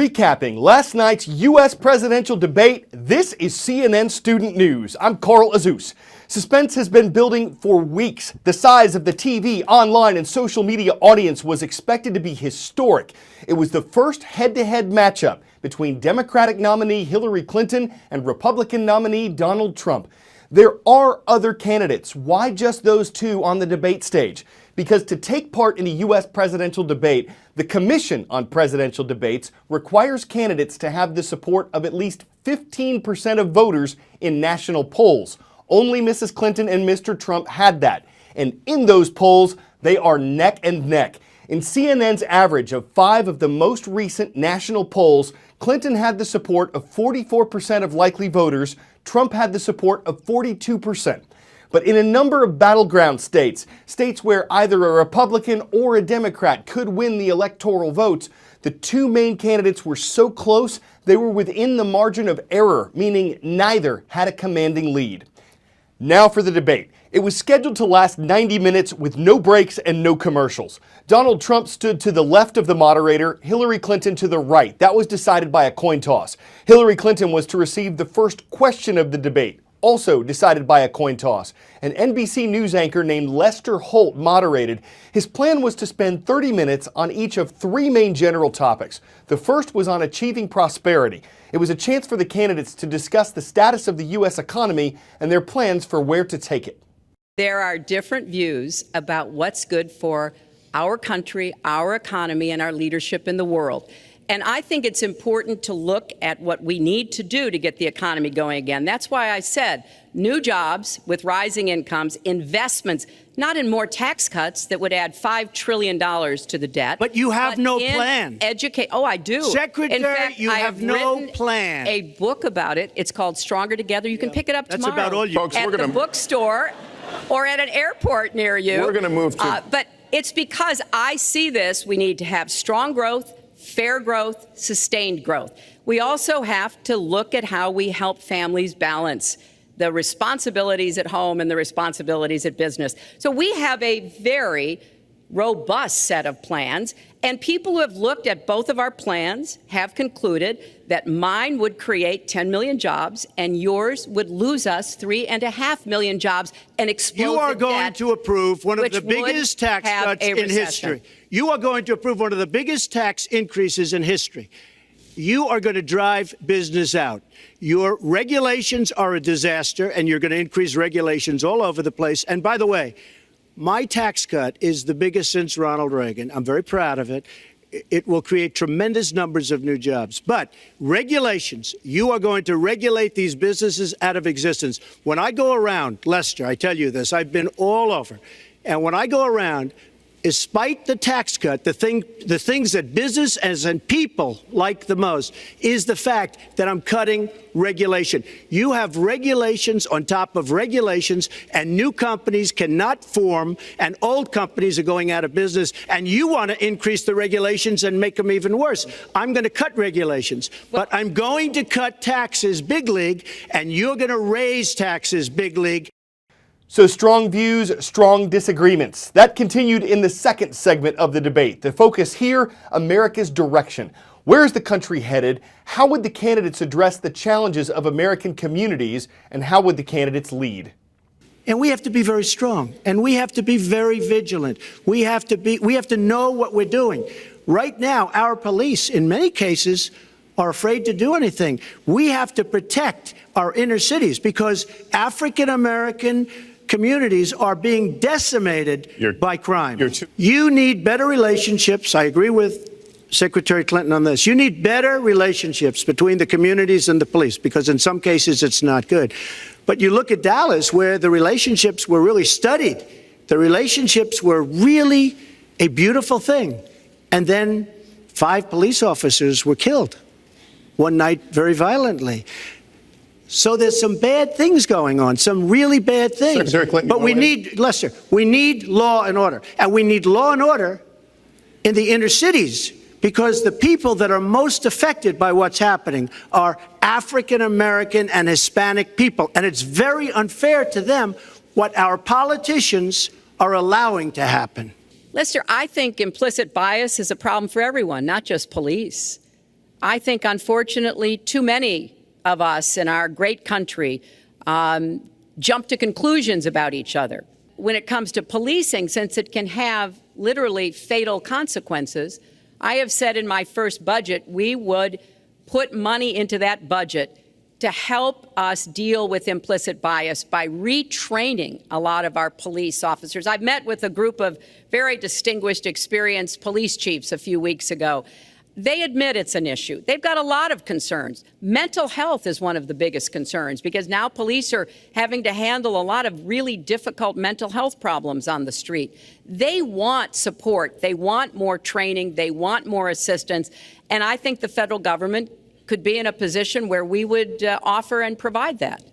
Recapping last night's U.S. presidential debate, this is CNN Student News. I'm Carl Azus. Suspense has been building for weeks. The size of the TV, online, and social media audience was expected to be historic. It was the first head-to-head matchup between Democratic nominee Hillary Clinton and Republican nominee Donald Trump. There are other candidates. Why just those two on the debate stage? Because to take part in a U.S. presidential debate, the Commission on Presidential Debates requires candidates to have the support of at least 15% of voters in national polls. Only Mrs. Clinton and Mr. Trump had that. And in those polls, they are neck and neck. In CNN's average of 5 of the most recent national polls, Clinton had the support of 44% of likely voters. Trump had the support of 42%. But in a number of battleground states, states where either a Republican or a Democrat could win the electoral votes, the two main candidates were so close they were within the margin of error, meaning neither had a commanding lead. Now for the debate. It was scheduled to last 90 minutes with no breaks and no commercials. Donald Trump stood to the left of the moderator, Hillary Clinton to the right. That was decided by a coin toss. Hillary Clinton was to receive the first question of the debate, also decided by a coin toss. An NBC News anchor named Lester Holt moderated. His plan was to spend 30 minutes on each of 3 main general topics. The first was on achieving prosperity. It was a chance for the candidates to discuss the status of the U.S. economy and their plans for where to take it. There are different views about what's good for our country, our economy, and our leadership in the world. And I think it's important to look at what we need to do to get the economy going again. That's why I said new jobs with rising incomes, investments, not in more tax cuts that would add $5 trillion to the debt. But you have no plan. Oh, I do. Secretary, in fact, you have no plan. A book about it. It's called Stronger Together. You can pick it up tomorrow. That's about all you folks. At the bookstore or at an airport near you. We're going to move to. But it's because I see this. We need to have strong growth, fair growth, sustained growth. We also have to look at how we help families balance the responsibilities at home and the responsibilities at business. So we have a very robust set of plans, and people who have looked at both of our plans have concluded that mine would create 10 million jobs and yours would lose us 3.5 million jobs and explode You are the going debt, to approve one of the which biggest would tax have cuts a in recession. history. You are going to approve one of the biggest tax increases in history. You are going to drive business out. Your regulations are a disaster, and you're going to increase regulations all over the place. And by the way, my tax cut is the biggest since Ronald Reagan. I'm very proud of it. It will create tremendous numbers of new jobs. But regulations, you are going to regulate these businesses out of existence. When I go around, Lester, I tell you this, I've been all over. And when I go around, despite the tax cut, the things that business and people like the most is the fact that I'm cutting regulation. You have regulations on top of regulations, and new companies cannot form, and old companies are going out of business, and you want to increase the regulations and make them even worse. I'm going to cut regulations, but I'm going to cut taxes big league, and you're going to raise taxes big league. So strong views, strong disagreements. That continued in the second segment of the debate. The focus here, America's direction. Where is the country headed? How would the candidates address the challenges of American communities? And how would the candidates lead? And we have to be very strong, and we have to be very vigilant. We have to know what we're doing. Right now, our police, in many cases, are afraid to do anything. We have to protect our inner cities because African American communities are being decimated by crime. You need better relationships. I agree with Secretary Clinton on this. You need better relationships between the communities and the police because in some cases it's not good. But you look at Dallas where the relationships were really studied. The relationships were really a beautiful thing. And then 5 police officers were killed one night very violently. So there's some bad things going on, some really bad things. Secretary Clinton, but we need, Lester, we need law and order. And we need law and order in the inner cities because the people that are most affected by what's happening are African American and Hispanic people. And it's very unfair to them what our politicians are allowing to happen. Lester, I think implicit bias is a problem for everyone, not just police. I think, unfortunately, too many of us in our great country jump to conclusions about each other. When it comes to policing, since it can have literally fatal consequences, I have said in my first budget we would put money into that budget to help us deal with implicit bias by retraining a lot of our police officers. I met with a group of very distinguished, experienced police chiefs a few weeks ago. They admit it's an issue. They've got a lot of concerns. Mental health is one of the biggest concerns because now police are having to handle a lot of really difficult mental health problems on the street. They want support. They want more training. They want more assistance. And I think the federal government could be in a position where we would offer and provide that.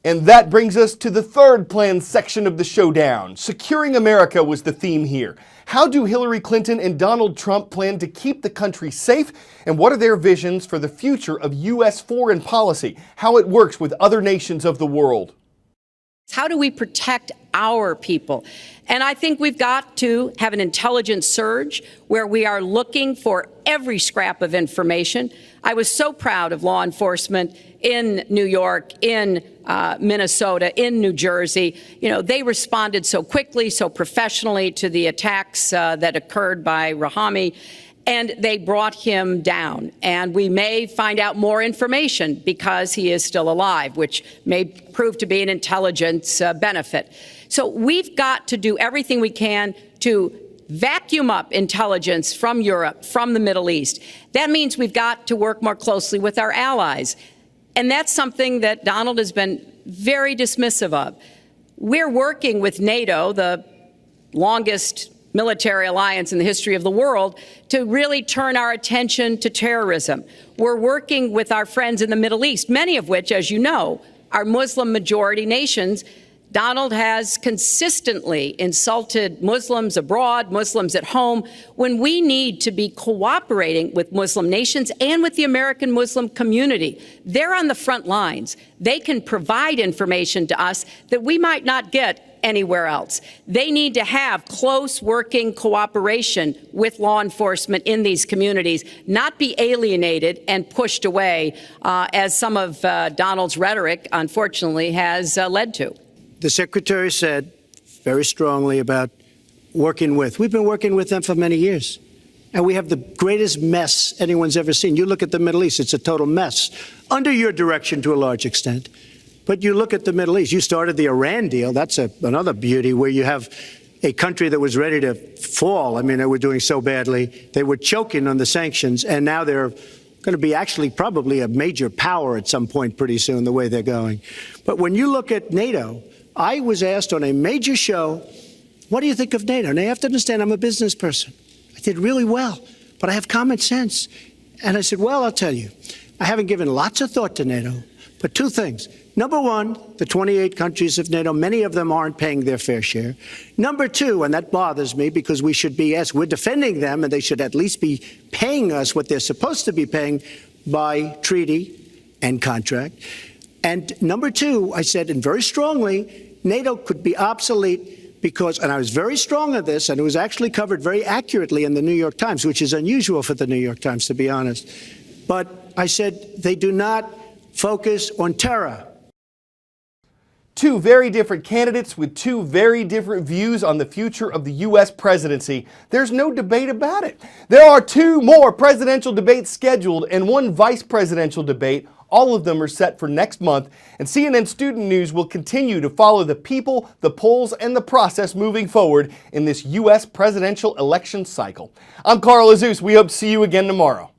And that brings us to the third planned section of the showdown. Securing America was the theme here. How do Hillary Clinton and Donald Trump plan to keep the country safe? And what are their visions for the future of U.S. foreign policy, how it works with other nations of the world? How do we protect our people? And I think we've got to have an intelligence surge where we are looking for every scrap of information. I was so proud of law enforcement in New York, in Minnesota, in New Jersey. You know, they responded so quickly, so professionally to the attacks that occurred by Rahami, and they brought him down. And we may find out more information because he is still alive, which may prove to be an intelligence benefit. So we've got to do everything we can to vacuum up intelligence from Europe, from the Middle East. That means we've got to work more closely with our allies. And that's something that Donald has been very dismissive of. We're working with NATO, the longest military alliance in the history of the world, to really turn our attention to terrorism. We're working with our friends in the Middle East, many of which, as you know, are Muslim majority nations. Donald has consistently insulted Muslims abroad, Muslims at home, when we need to be cooperating with Muslim nations and with the American Muslim community. They're on the front lines. They can provide information to us that we might not get anywhere else. They need to have close working cooperation with law enforcement in these communities, not be alienated and pushed away, as some of Donald's rhetoric, unfortunately, has led to. The Secretary said very strongly about working with. We've been working with them for many years. And we have the greatest mess anyone's ever seen. You look at the Middle East, it's a total mess. Under your direction to a large extent. But you look at the Middle East. You started the Iran deal. That's another beauty where you have a country that was ready to fall. I mean, they were doing so badly. They were choking on the sanctions. And now they're going to be actually probably a major power at some point pretty soon, the way they're going. But when you look at NATO, I was asked on a major show, what do you think of NATO? Now, you have to understand, I'm a business person. I did really well, but I have common sense. And I said, well, I'll tell you, I haven't given lots of thought to NATO, but two things. Number one, the 28 countries of NATO, many of them aren't paying their fair share. Number two, and that bothers me because we should be, yes, we're defending them, and they should at least be paying us what they're supposed to be paying by treaty and contract. And number two, I said, and very strongly, NATO could be obsolete because, and I was very strong on this, and it was actually covered very accurately in the New York Times, which is unusual for the New York Times, to be honest. But I said they do not focus on terror. Two very different candidates with two very different views on the future of the U.S. presidency. There's no debate about it. There are two more presidential debates scheduled and one vice presidential debate. All of them are set for next month, and CNN Student News will continue to follow the people, the polls, and the process moving forward in this U.S. presidential election cycle. I'm Carl Azus. We hope to see you again tomorrow.